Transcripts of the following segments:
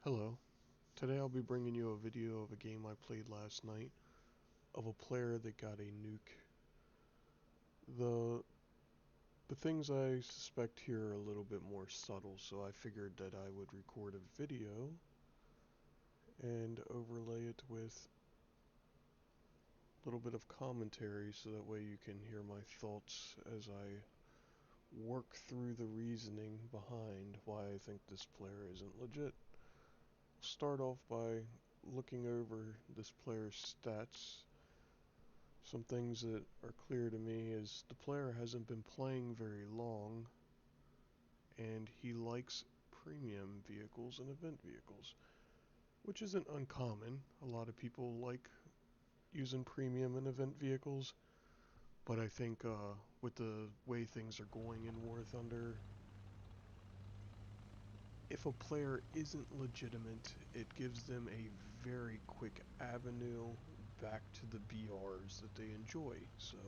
Hello. Today I'll be bringing you a video of a game I played last night of a player that got a nuke. The the things I suspect here are a little bit more subtle, so I figured that I would record a video and overlay it with a little bit of commentary so that way you can hear my thoughts as I work through the reasoning behind why I think this player isn't legit. Start off by looking over this player's stats. Some things that are clear to me is the player hasn't been playing very long, and he likes premium vehicles and event vehicles, which isn't uncommon. A lot of people like using premium and event vehicles, but I think with the way things are going in War Thunder, if a player isn't legitimate, it gives them a very quick avenue back to the BRs that they enjoy. So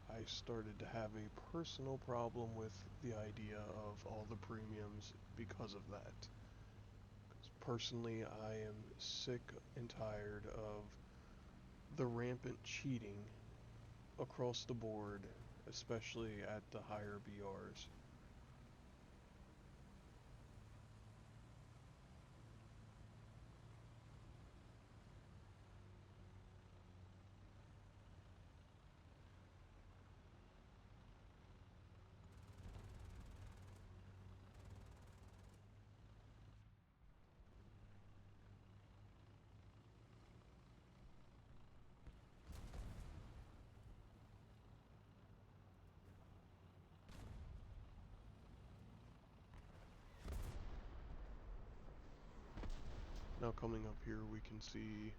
I started to have a personal problem with the idea of all the premiums because of that. 'Cause personally, I am sick and tired of the rampant cheating across the board, especially at the higher BRs. Now coming up here, we can see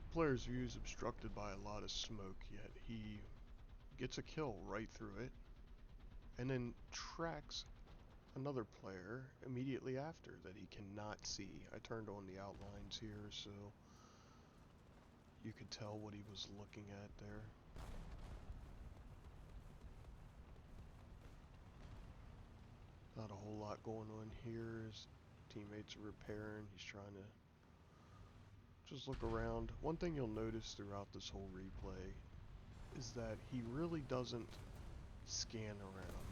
the player's view is obstructed by a lot of smoke, yet he gets a kill right through it, and then tracks another player immediately after that he cannot see. I turned on the outlines here so you could tell what he was looking at there. Not a whole lot going on here. His teammates are repairing. He's trying to just look around. One thing you'll notice throughout this whole replay is that he really doesn't scan around.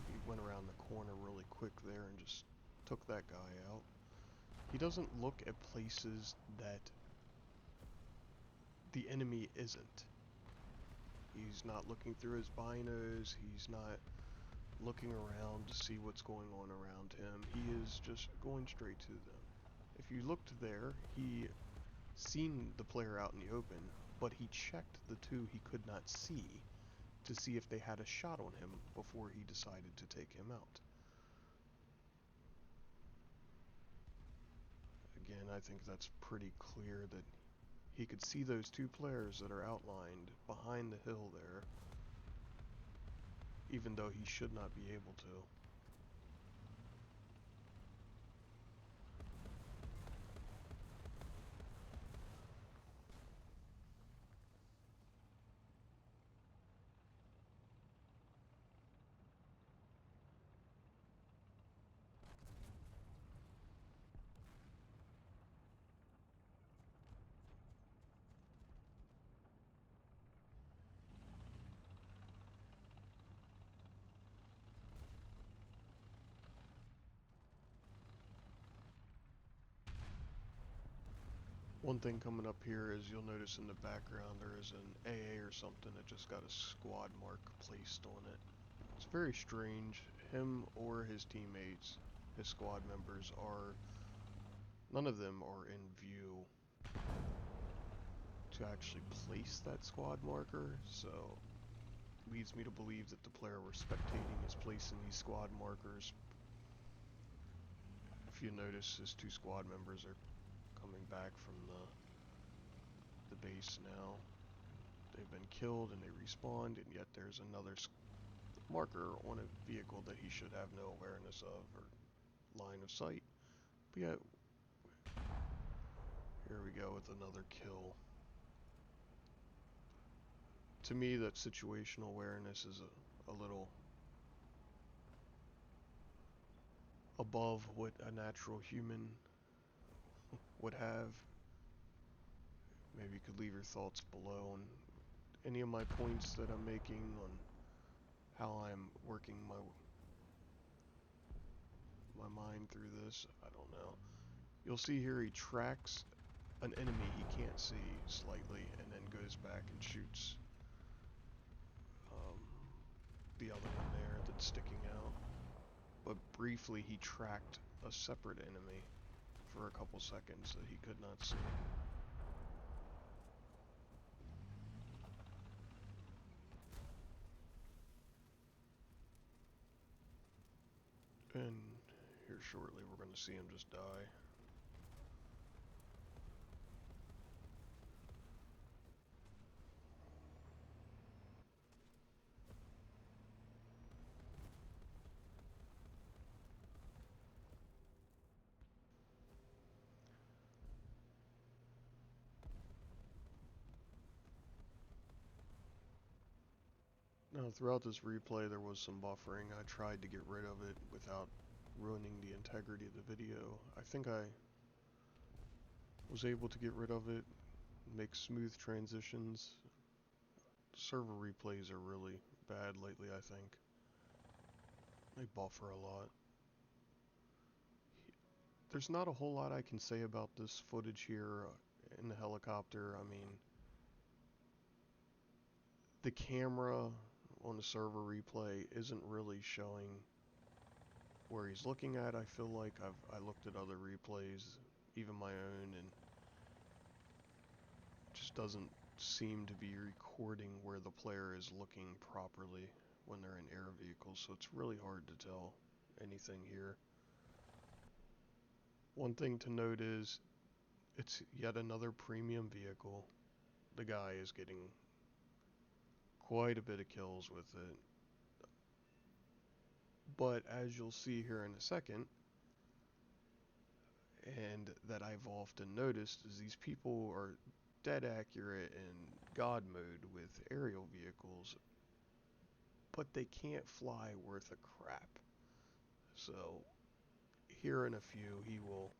He went around the corner really quick there and just took that guy out. He doesn't look at places that the enemy isn't. He's not looking through his binos. He's not looking around to see what's going on around him. He is just going straight to them. If you looked there, he seen the player out in the open, but he checked the two he could not see to see if they had a shot on him before he decided to take him out. Again, I think that's pretty clear that he could see those two players that are outlined behind the hill there, even though he should not be able to. One thing coming up here is you'll notice in the background there is an AA or something that just got a squad mark placed on it. It's very strange. Him or his teammates, his squad members, none of them are in view to actually place that squad marker, so leads me to believe that the player we're spectating is placing these squad markers. If you notice, his two squad members are coming back from the base now. They've been killed and they respawned, and yet there's another marker on a vehicle that he should have no awareness of or line of sight. But yeah, here we go with another kill. To me, that situational awareness is a little above what a natural human would have. Maybe you could leave your thoughts below on any of my points that I'm making on how I'm working my mind through this. I don't know. You'll see here he tracks an enemy he can't see slightly and then goes back and shoots um, the other one there that's sticking out. But briefly he tracked a separate enemy for a couple seconds that he could not see. And here shortly we're going to see him just die. Now throughout this replay there was some buffering. I tried to get rid of it without ruining the integrity of the video. I think I was able to get rid of it, make smooth transitions. Server replays are really bad lately, I think. They buffer a lot. There's not a whole lot I can say about this footage here in the helicopter. I mean, the camera on the server replay isn't really showing where he's looking at. I feel like I looked at other replays, even my own, and it just doesn't seem to be recording where the player is looking properly when they're in air vehicles, so it's really hard to tell anything here. One thing to note is it's yet another premium vehicle. The guy is getting quite a bit of kills with it. But as you'll see here in a second, and that I've often noticed, is these people are dead accurate in God mode with aerial vehicles, but they can't fly worth a crap. So here in a few, he will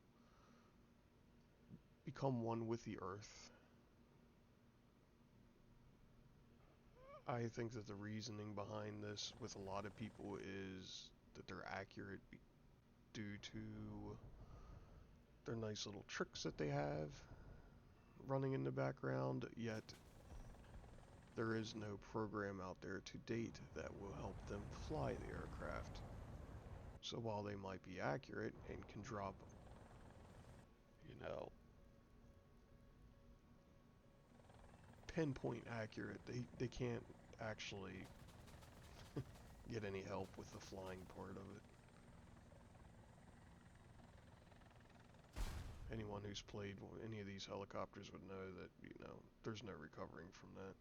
become one with the earth. I think that the reasoning behind this with a lot of people is that they're accurate due to their nice little tricks that they have running in the background, yet there is no program out there to date that will help them fly the aircraft. So while they might be accurate and can drop, pinpoint accurate, they can't actually get any help with the flying part of it. Anyone who's played any of these helicopters would know that, there's no recovering from that.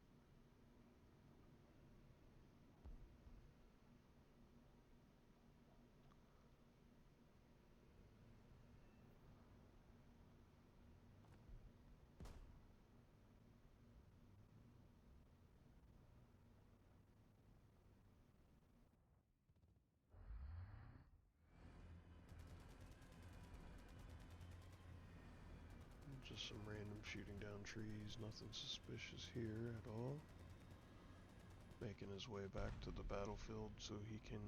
Just some random shooting down trees, nothing suspicious here at all. Making his way back to the battlefield so he can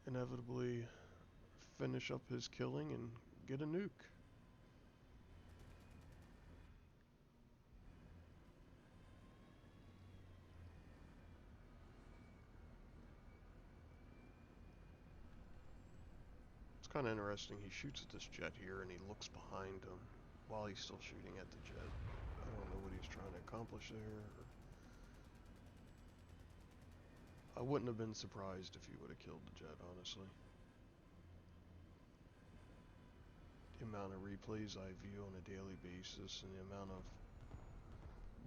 inevitably finish up his killing and get a nuke. It's kind of interesting, he shoots at this jet here and he looks behind him while he's still shooting at the jet. I don't know what he's trying to accomplish there. I wouldn't have been surprised if he would have killed the jet, honestly. The amount of replays I view on a daily basis and the amount of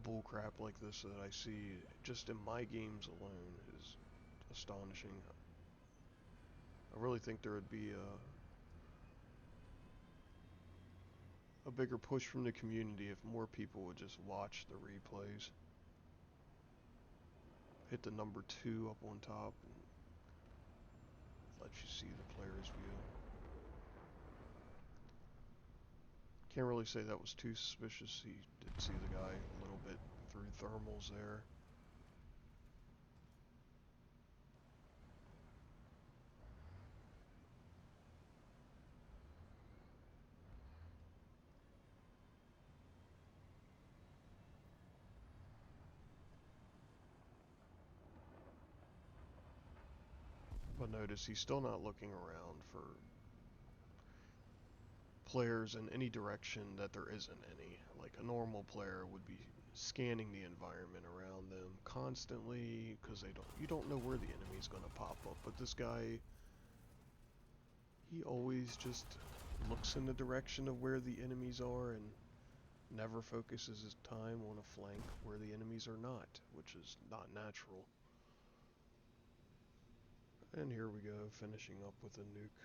bullcrap like this that I see just in my games alone is astonishing. I really think there would be a bigger push from the community if more people would just watch the replays. Hit the number 2 up on top and lets you see the player's view. Can't really say that was too suspicious. He did see the guy a little bit through thermals there. But notice he's still not looking around for players in any direction that there isn't any. Like a normal player would be scanning the environment around them constantly because you don't know where the enemy's going to pop up. But this guy, he always just looks in the direction of where the enemies are and never focuses his time on a flank where the enemies are not, which is not natural. And here we go, finishing up with a nuke.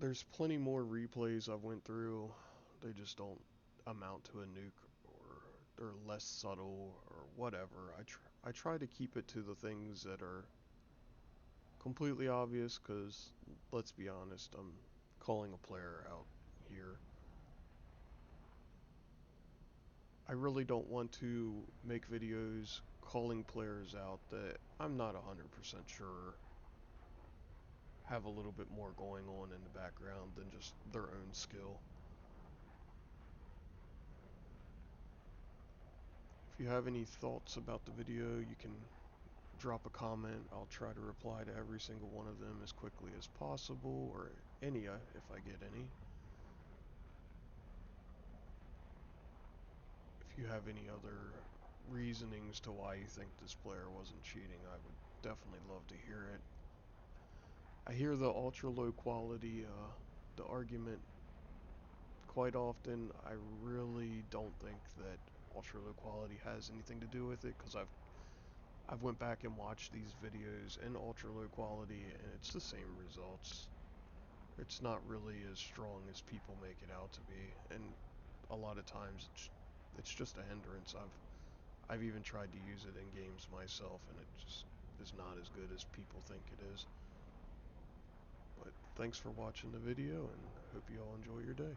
There's plenty more replays I've went through. They just don't amount to a nuke, or they're less subtle or whatever. I try to keep it to the things that are completely obvious because, let's be honest, I'm calling a player out here. I really don't want to make videos calling players out that I'm not 100% sure have a little bit more going on in the background than just their own skill. If you have any thoughts about the video, you can drop a comment. I'll try to reply to every single one of them as quickly as possible, or any if I get any. If you have any other reasonings to why you think this player wasn't cheating, I would definitely love to hear it. I hear the ultra low quality, the argument quite often. I really don't think that ultra low quality has anything to do with it, because I've went back and watched these videos in ultra low quality and it's the same results. It's not really as strong as people make it out to be, and a lot of times it's just a hindrance. I've even tried to use it in games myself and it just is not as good as people think it is. But thanks for watching the video and hope you all enjoy your day.